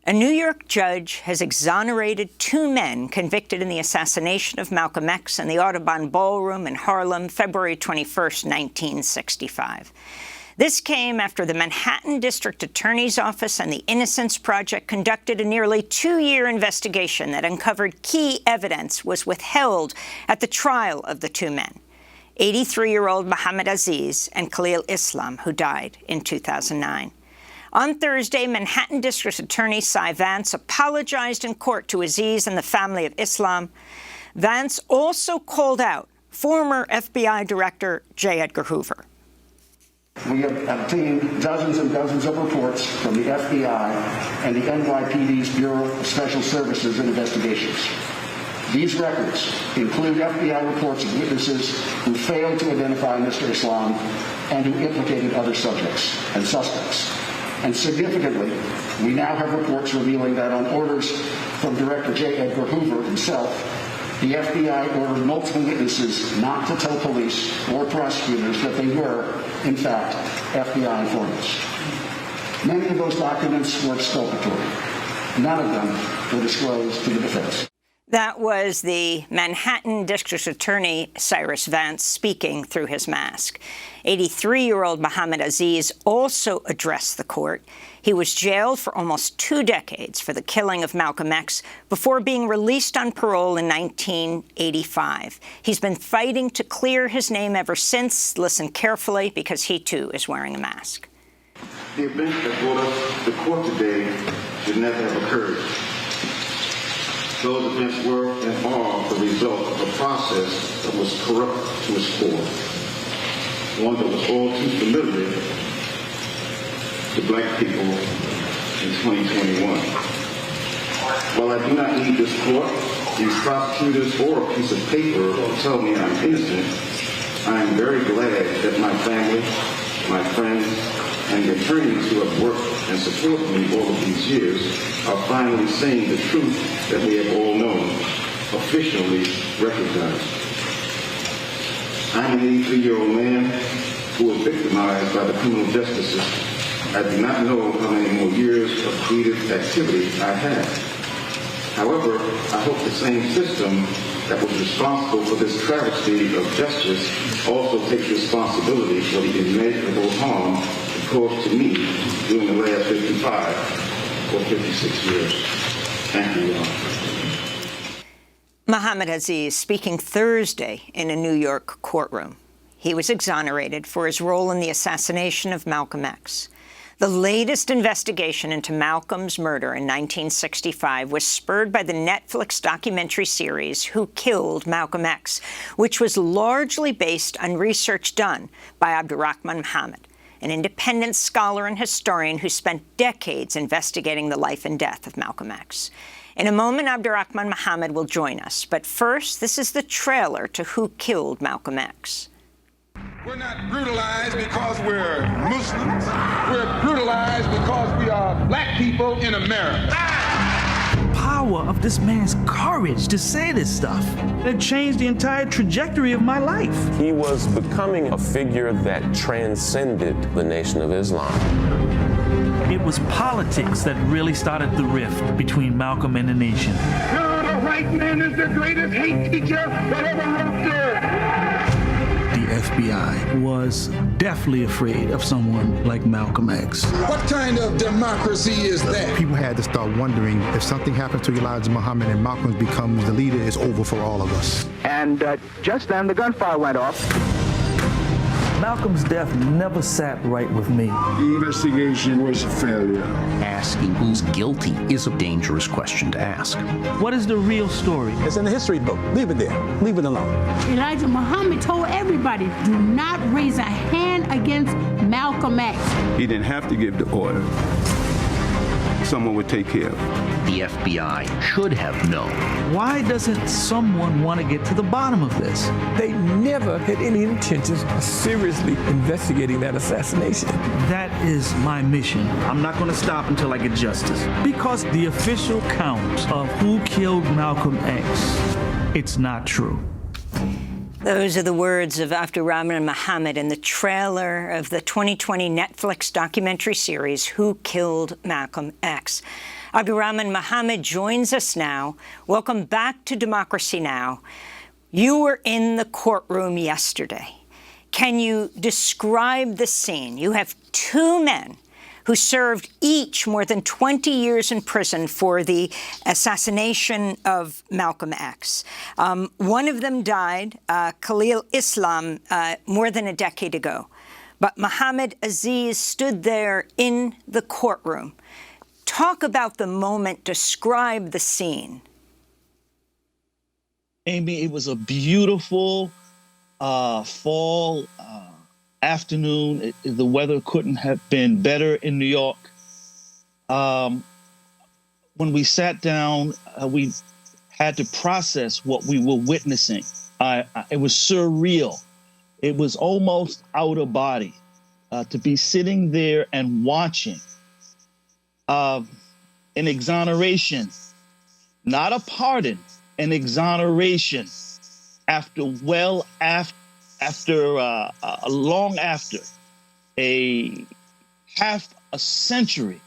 A New York judge has exonerated 2 men convicted in the assassination of Malcolm X in the Audubon Ballroom in Harlem, February 21, 1965. This came after the Manhattan District Attorney's Office and the Innocence Project conducted a nearly 2-year investigation that uncovered key evidence was withheld at the trial of the 2 men, 83-year-old Muhammad Aziz and Khalil Islam, who died in 2009. On Thursday, Manhattan District Attorney Cy Vance apologized in court to Aziz and the family of Islam. Vance also called out former FBI Director J. Edgar Hoover. We have obtained dozens and dozens of reports from the FBI and the NYPD's Bureau of Special Services and Investigations. These records include FBI reports of witnesses who failed to identify Mr. Islam and who implicated other subjects and suspects. And significantly, we now have reports revealing that on orders from Director J. Edgar Hoover himself, the FBI ordered multiple witnesses not to tell police or prosecutors that they were, in fact, FBI informants. Many of those documents were exculpatory. None of them were disclosed to the defense. That was the Manhattan District Attorney Cyrus Vance speaking through his mask. 83-year-old Mohammed Aziz also addressed the court. He was jailed for almost 2 decades for the killing of Malcolm X before being released on parole in 1985. He's been fighting to clear his name ever since. Listen carefully, because he, too, is wearing a mask. The event that brought us to court today should never have occurred. Those events were and are the result of a process that was corrupt to its core, one that was all too familiar to black people in 2021. While I do not need this court, these prosecutors, or a piece of paper to tell me I'm innocent, I am very glad that my family, my friends, and the attorneys who have worked and supported me all of these years are finally saying the truth that we have all known, officially recognized. I'm an 83-year-old man who was victimized by the criminal justice system. I do not know how many more years of creative activity I have. However, I hope the same system that was responsible for this travesty of justice also takes responsibility for the immeasurable harm caused to me during the last 55 or 56 years. Thank you, Your Honor. Muhammad Aziz speaking Thursday in a New York courtroom. He was exonerated for his role in the assassination of Malcolm X. The latest investigation into Malcolm's murder in 1965 was spurred by the Netflix documentary series Who Killed Malcolm X, which was largely based on research done by Abdur-Rahman Muhammad, an independent scholar and historian who spent decades investigating the life and death of Malcolm X. In a moment, Abdur-Rahman Muhammad will join us. But first, this is the trailer to Who Killed Malcolm X. We're not brutalized because we're Muslims. We're brutalized because we are black people in America. Power of this man's courage to say this stuff. It changed the entire trajectory of my life. He was becoming a figure that transcended the Nation of Islam. It was politics that really started the rift between Malcolm and the nation. The white man is the greatest hate teacher that ever wrote there. The FBI was deathly afraid of someone like Malcolm X. What kind of democracy is that? People had to start wondering if something happens to Elijah Muhammad and Malcolm becomes the leader, it's over for all of us. And just then the gunfire went off. Malcolm's death never sat right with me. The investigation was a failure. Asking who's guilty is a dangerous question to ask. What is the real story? It's in the history book. Leave it there. Leave it alone. Elijah Muhammad told everybody, do not raise a hand against Malcolm X. He didn't have to give the order. Someone would take care of it. The FBI should have known. Why doesn't someone want to get to the bottom of this? They never had any intentions of seriously investigating that assassination. That is my mission. I'm not going to stop until I get justice. Because the official count of who killed Malcolm X, it's not true. Those are the words of Abdur-Rahman Muhammad in the trailer of the 2020 Netflix documentary series, Who Killed Malcolm X. Abdur-Rahman Muhammad joins us now. Welcome back to Democracy Now! You were in the courtroom yesterday. Can you describe the scene? You have two men who served each more than 20 years in prison for the assassination of Malcolm X. One of them died, Khalil Islam, more than a decade ago. But Mohammed Aziz stood there in the courtroom. Talk about the moment. Describe the scene. Amy, it was a beautiful fall afternoon. The weather couldn't have been better in New York. When we sat down, we had to process what we were witnessing. It was surreal. It was almost out of body to be sitting there and watching an exoneration, not a pardon, an exoneration long after a half a century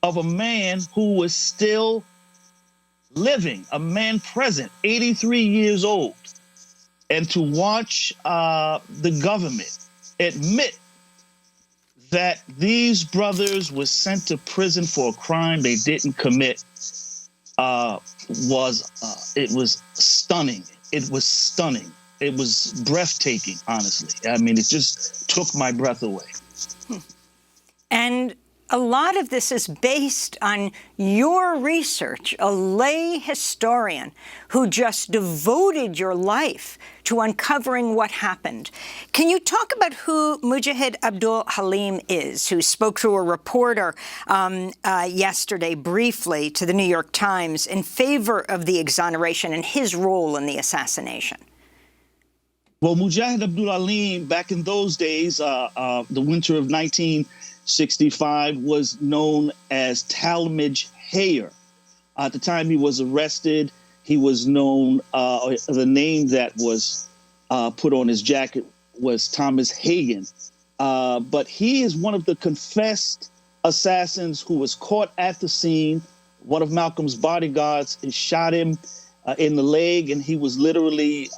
of a man who was still living, a man present, 83 years old, and to watch the government admit that these brothers were sent to prison for a crime they didn't commit was stunning. It was stunning. It was breathtaking, honestly. I mean, it just took my breath away. And a lot of this is based on your research, a lay historian who just devoted your life to uncovering what happened. Can you talk about who Mujahid Abdul Halim is, who spoke through a reporter yesterday briefly to the New York Times in favor of the exoneration and his role in the assassination? Well, Mujahid Abdul Halim, back in those days, the winter of 1965, was known as Talmadge Hayer. At the time he was arrested, he was known, the name that was put on his jacket was Thomas Hagen. But he is one of the confessed assassins who was caught at the scene. One of Malcolm's bodyguards shot him in the leg, and he was literally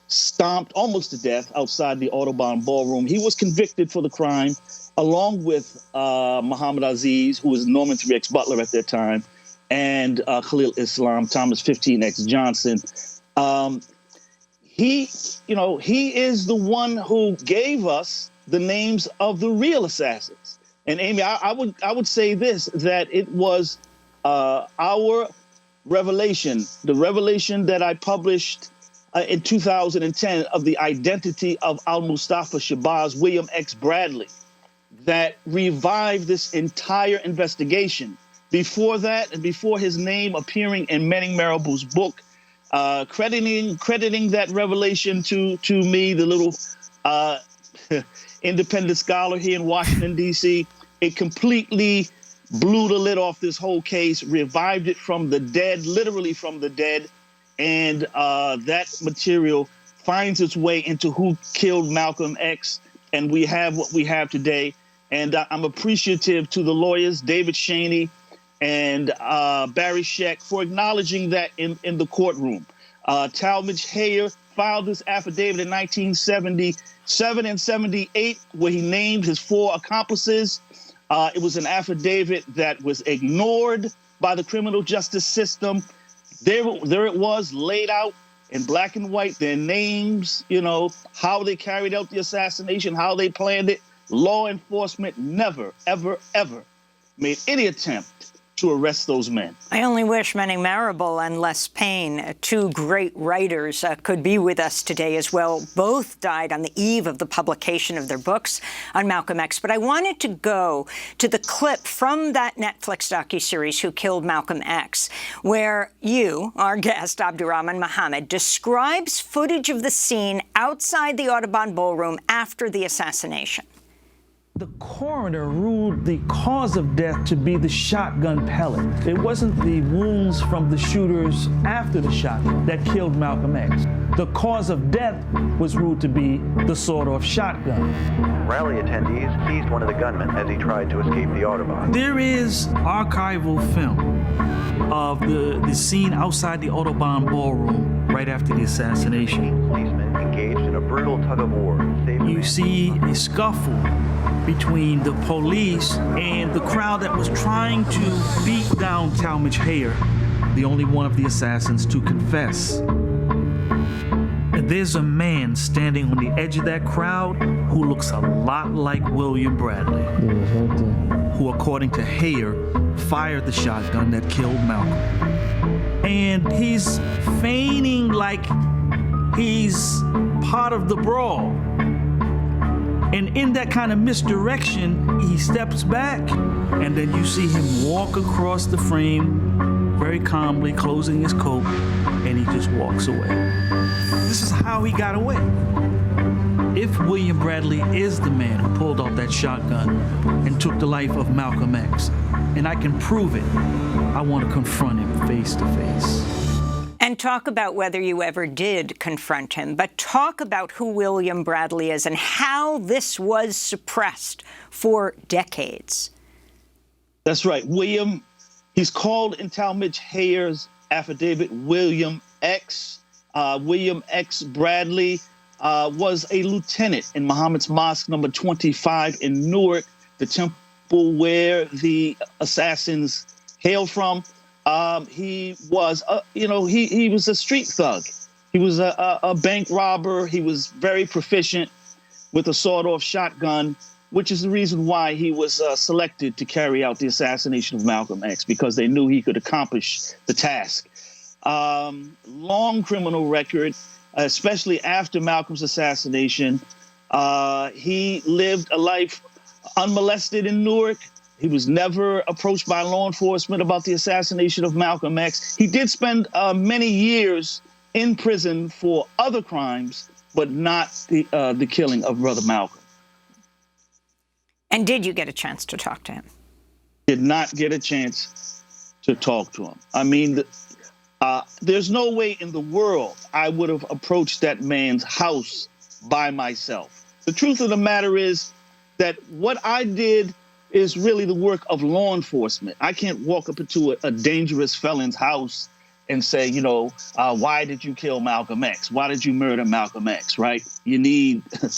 stomped almost to death outside the Audubon Ballroom. He was convicted for the crime, along with Muhammad Aziz, who was Norman 3X Butler at that time, and Khalil Islam, Thomas 15X Johnson. He is the one who gave us the names of the real assassins. And Amy, I would say this, that it was our revelation, the revelation that I published in 2010 of the identity of Al-Mustafa Shabazz William X. Bradley, that revived this entire investigation. Before that, and before his name appearing in Manning Marabou's book, crediting that revelation to me, the little independent scholar here in Washington, D.C., it completely blew the lid off this whole case, revived it from the dead, literally from the dead, and that material finds its way into who killed Malcolm X, and we have what we have today. And I'm appreciative to the lawyers, David Shaney and Barry Scheck, for acknowledging that in the courtroom. Talmadge Hayer filed this affidavit in 1977 and 78, where he named his 4 accomplices. It was an affidavit that was ignored by the criminal justice system. There it was, laid out in black and white, their names, how they carried out the assassination, how they planned it. Law enforcement never, ever, ever made any attempt to arrest those men. I only wish Manning Marable and Les Payne, 2 great writers, could be with us today as well. Both died on the eve of the publication of their books on Malcolm X. But I wanted to go to the clip from that Netflix docuseries, Who Killed Malcolm X, where you, our guest, Abdur-Rahman Muhammad, describes footage of the scene outside the Audubon Ballroom after the assassination. The coroner ruled the cause of death to be the shotgun pellet. It wasn't the wounds from the shooters after the shotgun that killed Malcolm X. The cause of death was ruled to be the sawed-off shotgun. Rally attendees seized one of the gunmen as he tried to escape the Autobahn. There is archival film of the scene outside the Autobahn ballroom right after the assassination. Policemen engaged in a brutal tug-of-war. You see a scuffle between the police and the crowd that was trying to beat down Talmadge Hayer, the only one of the assassins to confess. And there's a man standing on the edge of that crowd who looks a lot like William Bradley, who, according to Hayer, fired the shotgun that killed Malcolm. And he's feigning like he's part of the brawl. And in that kind of misdirection, he steps back, and then you see him walk across the frame very calmly, closing his coat, and he just walks away. This is how he got away. If William Bradley is the man who pulled off that shotgun and took the life of Malcolm X, and I can prove it, I want to confront him face to face. And talk about whether you ever did confront him, but talk about who William Bradley is and how this was suppressed for decades. That's right. William, he's called in Talmadge Hayer's affidavit William X. William X. Bradley was a lieutenant in Muhammad's Mosque number 25 in Newark, the temple where the assassins hailed from. He was, he was a street thug. He was a bank robber. He was very proficient with a sawed-off shotgun, which is the reason why he was selected to carry out the assassination of Malcolm X, because they knew he could accomplish the task. Long criminal record, especially after Malcolm's assassination. He lived a life unmolested in Newark. He was never approached by law enforcement about the assassination of Malcolm X. He did spend many years in prison for other crimes, but not the killing of Brother Malcolm. And did you get a chance to talk to him? Did not get a chance to talk to him. I mean, there's no way in the world I would have approached that man's house by myself. The truth of the matter is that what I did is really the work of law enforcement. I can't walk up into a dangerous felon's house and say, why did you kill Malcolm X? Why did you murder Malcolm X, right? You need a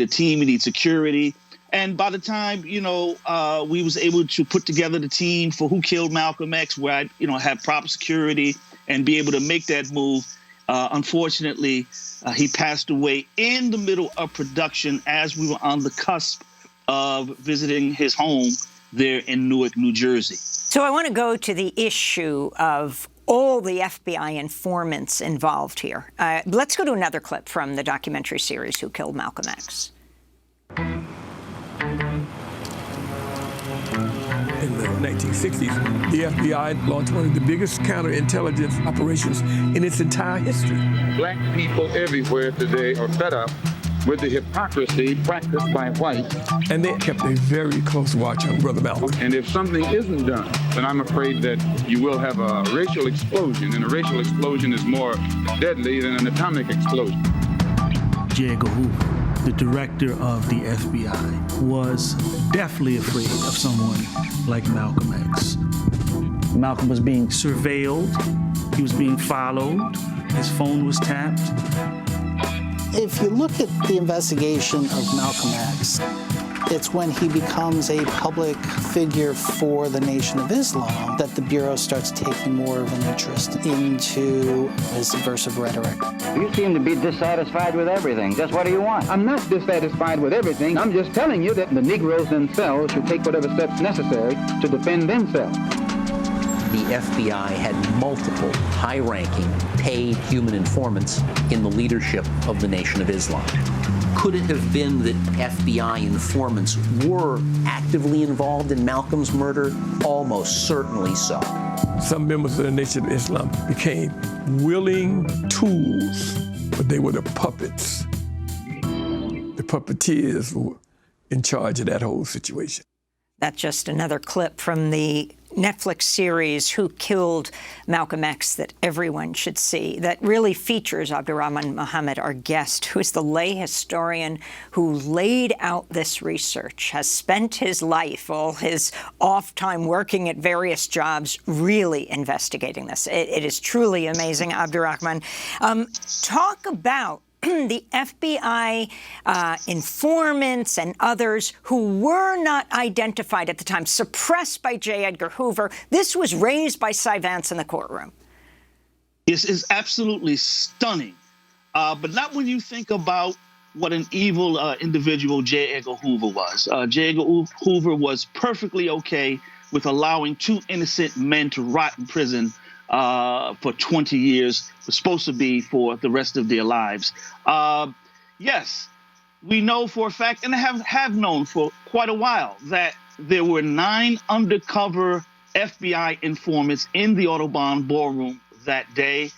team, you need security. And by the time, we was able to put together the team for Who Killed Malcolm X, where I, had proper security and be able to make that move, unfortunately, he passed away in the middle of production as we were on the cusp of visiting his home there in Newark, New Jersey. So I want to go to the issue of all the FBI informants involved here. Let's go to another clip from the documentary series Who Killed Malcolm X. In the 1960s, the FBI launched one of the biggest counterintelligence operations in its entire history. Black people everywhere today are fed up with the hypocrisy practiced by whites. And they kept a very close watch on Brother Malcolm. And if something isn't done, then I'm afraid that you will have a racial explosion, and a racial explosion is more deadly than an atomic explosion. J. Edgar Hoover, the director of the FBI, was deathly afraid of someone like Malcolm X. Malcolm was being surveilled, he was being followed, his phone was tapped. If you look at the investigation of Malcolm X, it's when he becomes a public figure for the Nation of Islam that the Bureau starts taking more of an interest into his subversive rhetoric. You seem to be dissatisfied with everything. Just what do you want? I'm not dissatisfied with everything. I'm just telling you that the Negroes themselves should take whatever steps necessary to defend themselves. The FBI had multiple high-ranking, paid human informants in the leadership of the Nation of Islam. Could it have been that FBI informants were actively involved in Malcolm's murder? Almost certainly so. Some members of the Nation of Islam became willing tools, but they were the puppets. The puppeteers were in charge of that whole situation. That's just another clip from the Netflix series Who Killed Malcolm X that everyone should see, that really features Abdur-Rahman Muhammad, our guest, who is the lay historian who laid out this research, has spent his life, all his off time working at various jobs, really investigating this. It is truly amazing, Abdur-Rahman. Talk about the FBI informants and others who were not identified at the time, suppressed by J. Edgar Hoover. This was raised by Cy Vance in the courtroom. This is absolutely stunning, but not when you think about what an evil individual J. Edgar Hoover was. J. Edgar Hoover was perfectly okay with allowing two innocent men to rot in prison for 20 years, was supposed to be for the rest of their lives. Yes, we know for a fact, and have known for quite a while, that there were 9 undercover FBI informants in the Audubon ballroom that day.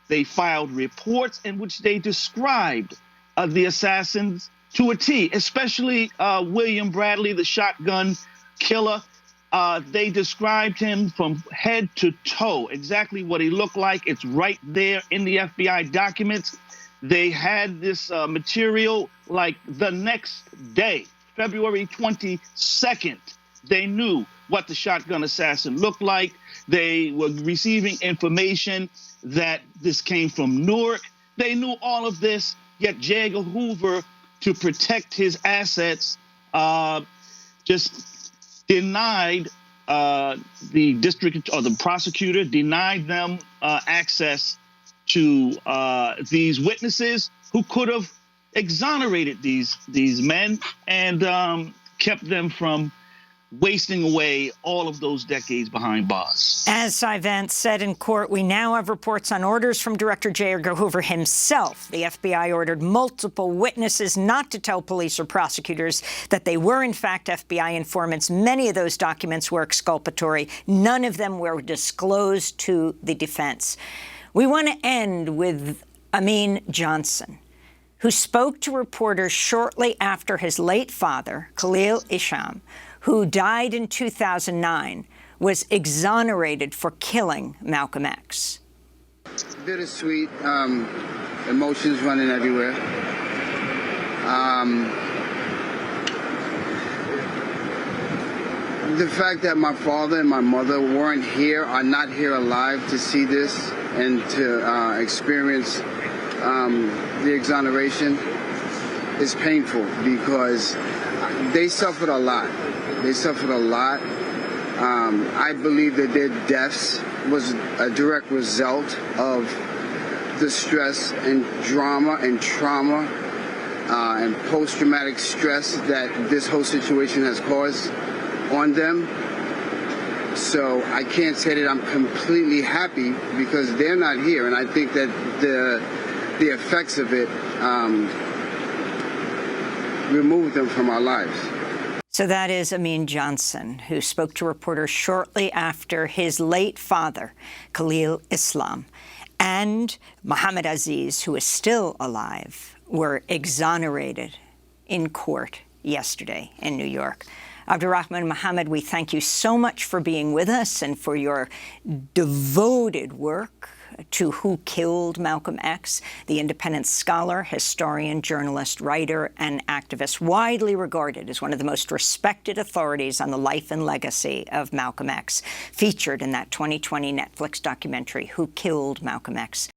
They filed reports in which they described the assassins to a T, especially William Bradley, the shotgun killer. They described him from head to toe, exactly what he looked like. It's right there in the FBI documents. They had this material like the next day, February 22nd. They knew what the shotgun assassin looked like. They were receiving information that this came from Newark. They knew all of this, yet J. Edgar Hoover, to protect his assets, just denied the district or the prosecutor denied them access to these witnesses who could have exonerated these men and kept them from wasting away all of those decades behind bars. As Cy Vance said in court, we now have reports on orders from Director J. Edgar Hoover himself. The FBI ordered multiple witnesses not to tell police or prosecutors that they were, in fact, FBI informants. Many of those documents were exculpatory. None of them were disclosed to the defense. We want to end with Amin Johnson, who spoke to reporters shortly after his late father, Khalil Islam, who died in 2009, was exonerated for killing Malcolm X. Bittersweet, emotions running everywhere. The fact that my father and my mother weren't here, are not here alive to see this and to experience the exoneration is painful because they suffered a lot. They suffered a lot. I believe that their deaths was a direct result of the stress and drama and trauma and post-traumatic stress that this whole situation has caused on them. So I can't say that I'm completely happy because they're not here, and I think that the effects of it removed them from our lives. So that is Amin Johnson, who spoke to reporters shortly after his late father, Khalil Islam, and Mohammed Aziz, who is still alive, were exonerated in court yesterday in New York. Abdur-Rahman Muhammad, we thank you so much for being with us and for your devoted work to Who Killed Malcolm X, the independent scholar, historian, journalist, writer, and activist, widely regarded as one of the most respected authorities on the life and legacy of Malcolm X, featured in that 2020 Netflix documentary, Who Killed Malcolm X.